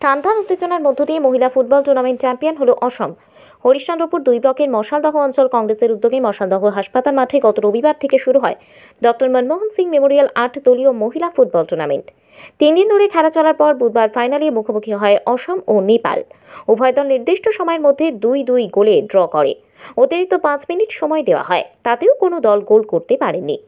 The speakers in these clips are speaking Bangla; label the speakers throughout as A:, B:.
A: টানটান উত্তেজনার মধ্য দিয়ে মহিলা ফুটবল টুর্নামেন্ট চ্যাম্পিয়ন হলো অসম। হরিশ্চন্দ্রপুর 2 ব্লকের মশালদহ অঞ্চল কংগ্রেসের উদ্যোগে মশালদহ হাসপাতাল মাঠে গত রবিবার থেকে শুরু হয় ডক্টর মনমোহন সিং মেমোরিয়াল 8 দলীয় মহিলা ফুটবল টুর্নামেন্ট। 3 দিন ধরে খেলা চলার পর বুধবার ফাইনালে মুখোমুখি হয় অসম ও নেপাল। উভয় দল নির্দিষ্ট সময়ের মধ্যে 2-2 গোলে ড্র করে। অতিরিক্ত 5 মিনিট সময় দেওয়া হয়, তাতেও কোনো দল গোল করতে পারেনি।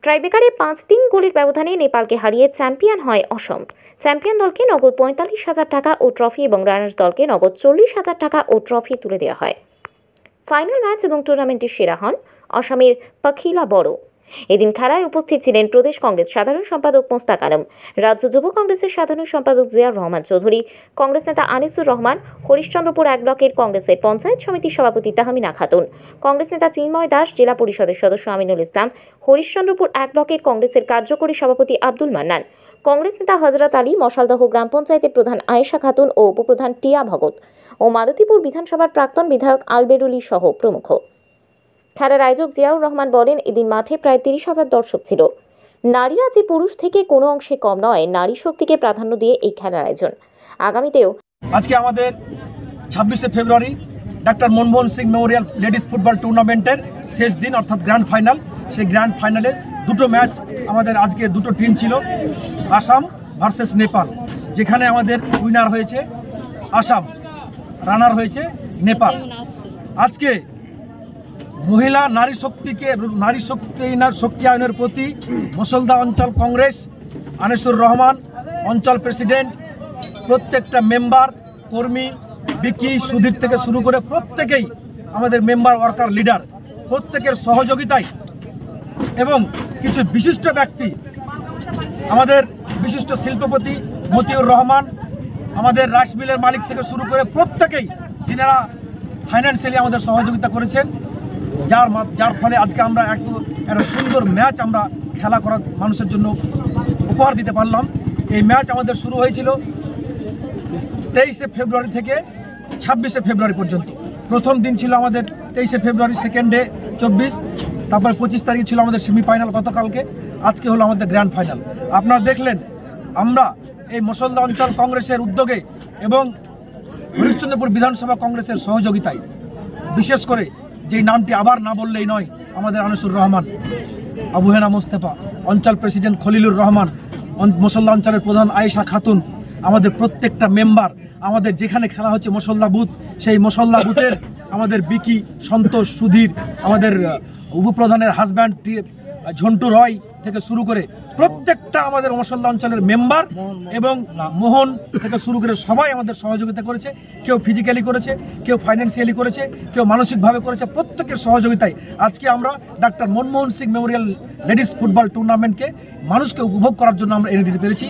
A: ট্রাইবেকারে 5-3 গোলের ব্যবধানে নেপালকে হারিয়ে চ্যাম্পিয়ন হয় অসম। চ্যাম্পিয়ন দলকে নগদ 45,000 টাকা ও ট্রফি এবং রানার্স দলকে নগদ 40,000 টাকা ও ট্রফি তুলে দেওয়া হয়। ফাইনাল ম্যাচ এবং টুর্নামেন্টের সেরা হন অসমের পাখিলা বড়ো। এদিন খেলায় উপস্থিত ছিলেন প্রদেশ কংগ্রেস সাধারণ সম্পাদক মোস্তাক আলম, রাজ্য যুব কংগ্রেসের সাধারণ সম্পাদক জিয়াউর রহমান চৌধুরী, কংগ্রেস নেতা আনিসুর রহমান, হরিশ্চন্দ্রপুর 1 ব্লকের কংগ্রেসের পঞ্চায়েত সমিতির সভাপতি তাহমিনা খাতুন, কংগ্রেস নেতা চিন্ময় দাস, জেলা পরিষদের সদস্য আমিনুল ইসলাম, হরিশ্চন্দ্রপুর 1 ব্লকের কংগ্রেসের কার্যকরী সভাপতি আব্দুল মান্নান, কংগ্রেস নেতা হযরত আলী, মশালদহ গ্রাম পঞ্চায়েতের প্রধান আয়েশা খাতুন ও উপপ্রধান টিয়া ভগত ও মারুতিপুর বিধানসভার প্রাক্তন বিধায়ক আলবেরুলি সহ প্রমুখ। খেলার আয়োজক জিয়াউর রহমান বলেন, এদিন মাঠে প্রায় 30,000 দর্শক ছিল। নারীরা যে পুরুষ থেকে কোনো অংশে কম নয়, নারী শক্তিকে প্রাধান্য দিয়ে এই খেলার আয়োজন। আগামীতেও
B: আজকে আমাদের 26শে February doctor Manmohan Singh memorial ladies football টুর্নামেন্টের শেষ দিন অর্থাৎ গ্র্যান্ড ফাইনাল। সেই গ্র্যান্ড ফাইনালে দুটো ম্যাচ আমাদের আজকে দুটো টিম ছিল, আসাম ভার্সেস নেপাল, যেখানে আমাদের উইনার হয়েছে আসাম, রানার হয়েছে নেপাল। আজকে মহিলা নারী শক্তিয়ায়নের প্রতি মশালদহ অঞ্চল কংগ্রেস, আনিসুর রহমান অঞ্চল প্রেসিডেন্ট, প্রত্যেকটা মেম্বার, কর্মী, বিকি, সুধীর থেকে শুরু করে প্রত্যেকেই আমাদের মেম্বার, ওয়ার্কার, লিডার, প্রত্যেকের সহযোগিতায় এবং কিছু বিশিষ্ট ব্যক্তি, আমাদের বিশিষ্ট শিল্পপতি মতিউর রহমান, আমাদের রাইস মিলের মালিক থেকে শুরু করে প্রত্যেকেই যিনারা ফাইন্যান্সিয়ালি আমাদের সহযোগিতা করেছেন, যার ফলে আজকে আমরা একটা সুন্দর ম্যাচ আমরা খেলা করার মানুষের জন্য উপহার দিতে পারলাম। এই ম্যাচ আমাদের শুরু হয়েছিল 23শে ফেব্রুয়ারি থেকে 26শে ফেব্রুয়ারি পর্যন্ত। প্রথম দিন ছিল আমাদের 23শে ফেব্রুয়ারি, সেকেন্ড ডে 24, তারপর 25 তারিখ ছিল আমাদের সেমিফাইনাল গতকালকে, আজকে হলো আমাদের গ্র্যান্ড ফাইনাল। আপনারা দেখলেন আমরা এই মশালদহ অঞ্চল কংগ্রেসের উদ্যোগে এবং হরিশ্চন্দ্রপুর বিধানসভা কংগ্রেসের সহযোগিতায়, বিশেষ করে যেই নামটি আবার না বললেই নয়, আমাদের আনিসুর রহমান, আবু হেনা মোস্তফা, অঞ্চল প্রেসিডেন্ট খলিলুর রহমান, মশালদহ অঞ্চলের প্রধান আয়েশা খাতুন, আমাদের প্রত্যেকটা মেম্বার, আমাদের যেখানে খেলা হচ্ছে মশালদহ বুথ, সেই মশালদহ বুথের আমাদের বিকি, সন্তোষ, সুধীর, আমাদের উপপ্রধানের হাজব্যান্ড ঝন্টু রয় থেকে শুরু করে প্রত্যেকটা আমাদের মশালদহ অঞ্চলের মেম্বার এবং মোহন থেকে শুরু করে সবাই আমাদের সহযোগিতা করেছে। কেউ ফিজিক্যালি করেছে, কেউ ফাইন্যান্সিয়ালি করেছে, কেউ মানসিকভাবে করেছে। প্রত্যেকের সহযোগিতায় আজকে আমরা doctor Manmohan Singh memorial ladies football টুর্নামেন্টকে মানুষকে উপভোগ করার জন্য আমরা এনে দিতে পেরেছি।